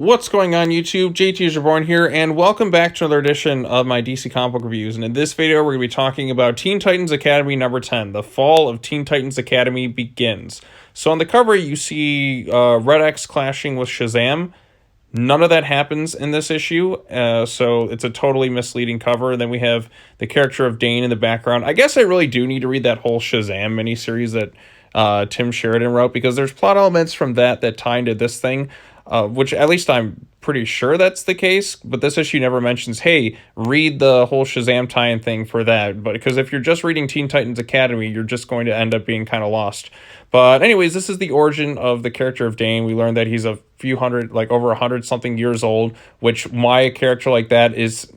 What's going on, YouTube? JT is Reborn here, and welcome back to another edition of my DC comic book reviews. And in this video, we're going to be talking about Teen Titans Academy number 10. The fall of Teen Titans Academy begins. So on the cover, you see Red X clashing with Shazam. None of that happens in this issue, so it's a totally misleading cover. And then we have the character of Dane in the background. I guess I really do need to read that whole Shazam miniseries that Tim Sheridan wrote, because there's plot elements from that tie into this thing. Which at least I'm pretty sure that's the case, but this issue never mentions, hey, read the whole Shazam tie-in thing for that. But because if you're just reading Teen Titans Academy, you're just going to end up being kind of lost. But anyways, this is the origin of the character of Dane. We learned that he's a few hundred, like over 100 something years old, which why a character like that is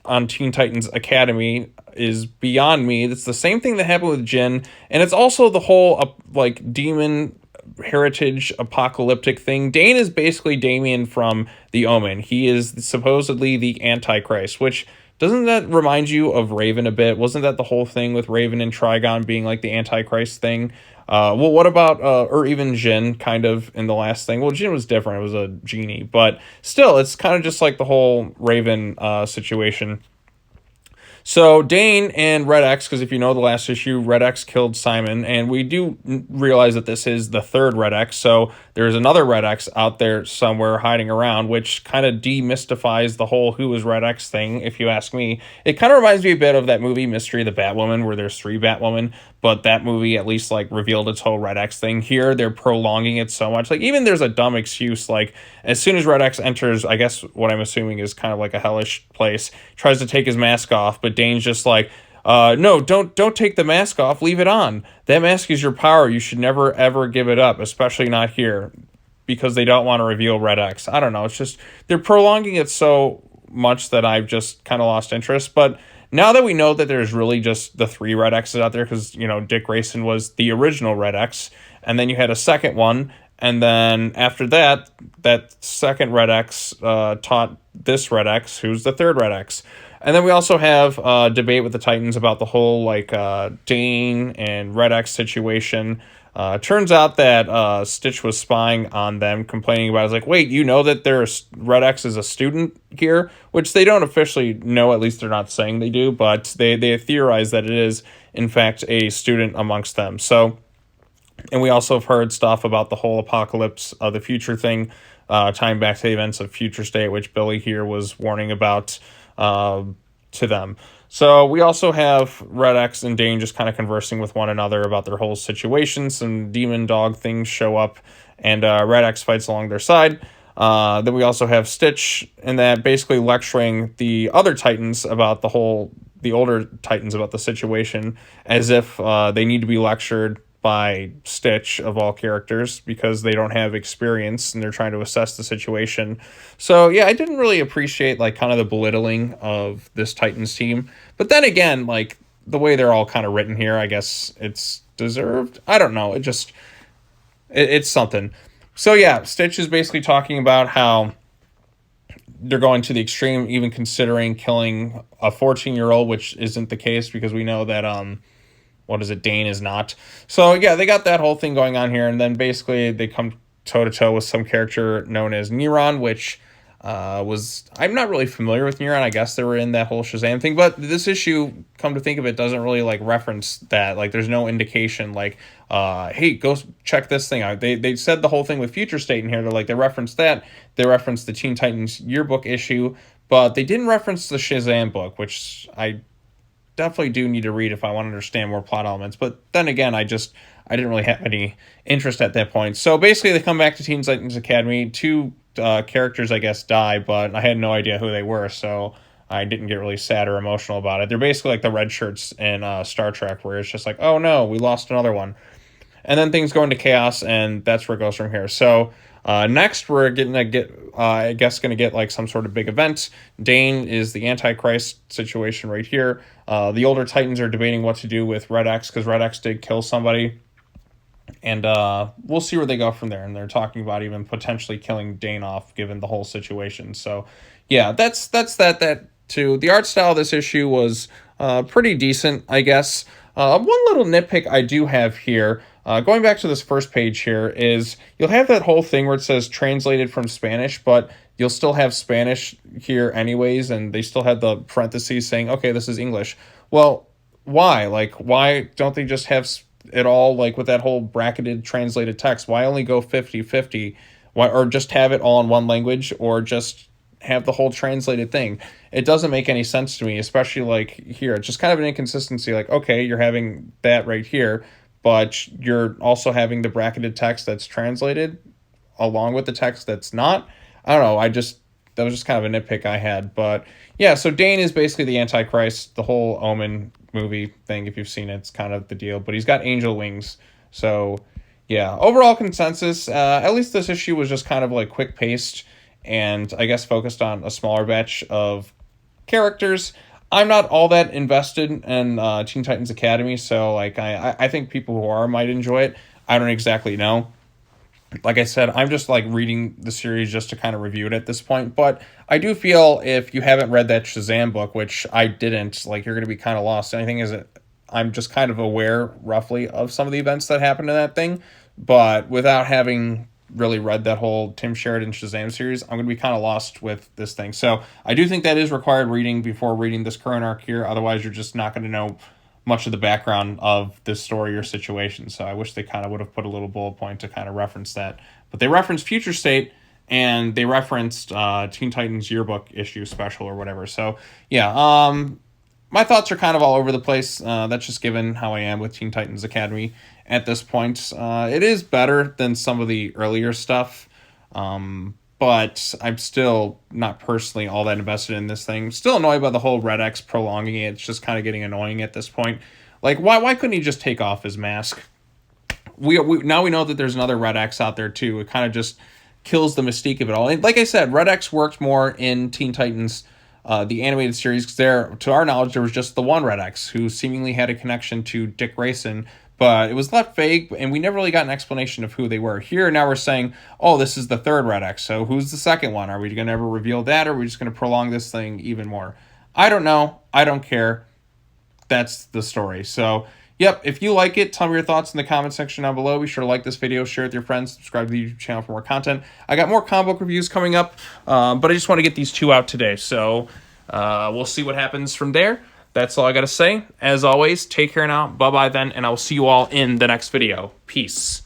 on Teen Titans Academy is beyond me. It's the same thing that happened with Jin, and it's also the whole like demon heritage apocalyptic thing. Dane is basically Damien from The Omen. He is supposedly the Antichrist, which doesn't that remind you of Raven a bit? Wasn't that the whole thing with Raven and Trigon being like the Antichrist thing? Well, what about, or even Jin kind of in the last thing? Well, Jin was different. It was a genie, but still, it's kind of just like the whole Raven situation. So Dane and Red X, because if you know the last issue, Red X killed Simon, and we do realize that this is the third Red X, so there's another Red X out there somewhere hiding around, which kind of demystifies the whole who is Red X thing, if you ask me. It kind of reminds me a bit of that movie Mystery of the Batwoman, where there's 3 Batwoman, but that movie at least like revealed its whole Red X thing. Here, they're prolonging it so much. Like, even there's a dumb excuse, like, as soon as Red X enters, I guess what I'm assuming is kind of like a hellish place, tries to take his mask off, but Dane's just like, no, don't take the mask off, leave it on. That mask is your power. You should never, ever give it up, especially not here, because they don't want to reveal Red X. I don't know. It's just, they're prolonging it so much that I've just kind of lost interest. But now that we know that there's really just the 3 Red X's out there, because, you know, Dick Grayson was the original Red X, and then you had a second one, and then after that, that second Red X taught this Red X, who's the third Red X. And then we also have a debate with the Titans about the whole, like, Dane and Red X situation. Turns out that Stitch was spying on them, complaining about it. It's like, wait, you know that Red X is a student here? Which they don't officially know, at least they're not saying they do, but they theorize that it is, in fact, a student amongst them. So, and we also have heard stuff about the whole apocalypse of the future thing, tying back to the events of Future State, which Billy here was warning about to them. So we also have Red X and Dane just kind of conversing with one another about their whole situation. Some demon dog things show up, and Red X fights along their side. Then we also have Stitch, and that basically lecturing the other Titans about the older Titans about the situation, as if they need to be lectured by Stitch, of all characters, because they don't have experience and they're trying to assess the situation. So yeah, I didn't really appreciate like kind of the belittling of this Titans team. But then again, like the way they're all kind of written here, I guess it's deserved. I don't know. It's something. So yeah, Stitch is basically talking about how they're going to the extreme, even considering killing a 14-year-old, which isn't the case, because we know that Dane is not. So yeah, they got that whole thing going on here, and then basically they come toe-to-toe with some character known as Neuron, which I'm not really familiar with Neuron. I guess they were in that whole Shazam thing, but this issue, come to think of it, doesn't really like reference that. Like, there's no indication like, hey, go check this thing out. They said the whole thing with Future State in here. They're like, they referenced that. They referenced the Teen Titans yearbook issue, but they didn't reference the Shazam book, which I definitely do need to read if I want to understand more plot elements. But then again, I didn't really have any interest at that point. So basically they come back to Teen Titans Academy. 2 characters, I guess, die, but I had no idea who they were, so I didn't get really sad or emotional about it. They're basically like the red shirts in Star Trek, where it's just like, oh no, we lost another one. And then things go into chaos, and that's where it goes from here. So next, we're going to get like some sort of big event. Dane is the Antichrist situation right here. The older Titans are debating what to do with Red X, because Red X did kill somebody. And we'll see where they go from there. And they're talking about even potentially killing Dane off, given the whole situation. So yeah, that's that too. The art style of this issue was pretty decent, I guess. One little nitpick I do have here. Going back to this first page here is you'll have that whole thing where it says translated from Spanish, but you'll still have Spanish here anyways, and they still have the parentheses saying, okay, this is English. Well, why? Like, why don't they just have it all, like, with that whole bracketed translated text? Why only go 50-50? Why, or just have it all in one language, or just have the whole translated thing? It doesn't make any sense to me, especially, like, here. It's just kind of an inconsistency. Like, okay, you're having that right here, but you're also having the bracketed text that's translated along with the text that's not. I don't know. That was just kind of a nitpick I had. But yeah, so Dane is basically the Antichrist. The whole Omen movie thing, if you've seen it, it's kind of the deal. But he's got angel wings. So yeah, overall consensus, at least this issue was just kind of like quick paced and I guess focused on a smaller batch of characters. I'm not all that invested in Teen Titans Academy, so like I think people who are might enjoy it. I don't exactly know. Like I said, I'm just like reading the series just to kind of review it at this point. But I do feel if you haven't read that Shazam book, which I didn't, like you're going to be kind of lost. Anything is I'm just kind of aware roughly of some of the events that happened in that thing, but without having really read that whole Tim Sheridan Shazam series, I'm going to be kind of lost with this thing. So I do think that is required reading before reading this current arc here. Otherwise, you're just not going to know much of the background of this story or situation. So I wish they kind of would have put a little bullet point to kind of reference that. But they referenced Future State and they referenced Teen Titans Yearbook issue special or whatever. So yeah, my thoughts are kind of all over the place. That's just given how I am with Teen Titans Academy at this point. It is better than some of the earlier stuff, but I'm still not personally all that invested in this thing. Still annoyed by the whole Red X prolonging it. It's just kind of getting annoying at this point. Like, why couldn't he just take off his mask? We now we know that there's another Red X out there too. It kind of just kills the mystique of it all. And like I said, Red X worked more in Teen Titans the animated series, because there, to our knowledge, there was just the one Red X who seemingly had a connection to Dick Grayson, but it was left vague, and we never really got an explanation of who they were. Here, now we're saying, oh, this is the third Red X, so who's the second one? Are we going to ever reveal that, or are we just going to prolong this thing even more? I don't know. I don't care. That's the story. So, yep, if you like it, tell me your thoughts in the comment section down below. Be sure to like this video, share it with your friends, subscribe to the YouTube channel for more content. I got more comic book reviews coming up, but I just want to get these two out today. So we'll see what happens from there. That's all I got to say. As always, take care now. Bye-bye then, and I will see you all in the next video. Peace.